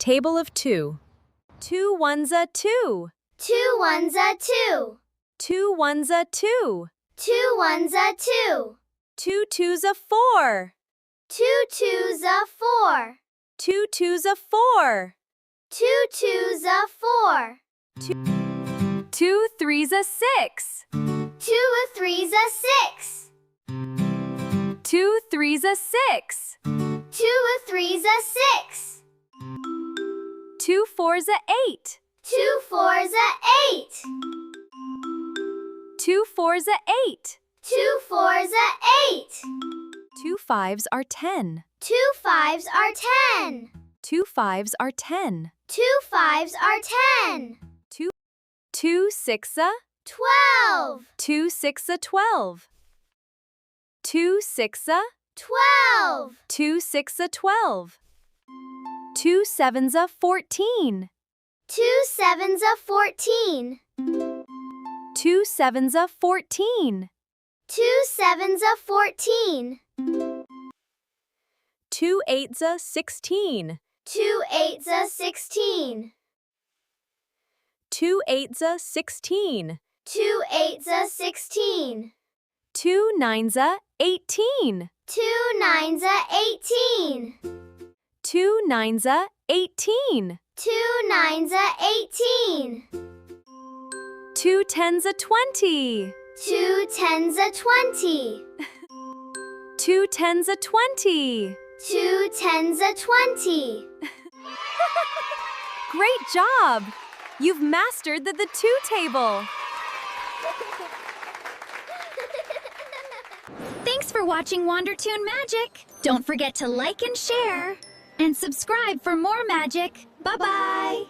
Table of two. 2 ones a 2. 2 ones a 2. 2 ones a 2. 2 ones a 2. 2 twos a 4. 2 twos a 4. 2 twos a 4. 2 twos a 4. 2 threes a 6. 2 threes a 6. 2 threes a 6. 2 threes a 6. 2 fours a 8. 2 fours a 8. 2 fours a 8. 2 fours a 8. 2 fives are 10. 2 fives are 10. 2 fives are 10. 2 fives are 10. 2 6 a 12. 2 6 a 12. 2 6 a 12. 2 6 a 12. 2 sevens a 14. 2 sevens a 14. 2 sevens a 14. 2 sevens a 14. 2 eights a 16. 2 eights a 16. 2 eights a 16. 2 eights a 16. 2 nines a 18. 2 nines a 18. 2 nines a 18. 2 nines a 18. 2 tens a 20. 2 tens a 20. 2 tens a 20. 2 tens a 20. Great job! You've mastered the 2 table. Thanks for watching Wondertoon Magic. Don't forget to like and share. And subscribe for more magic. Bye-bye.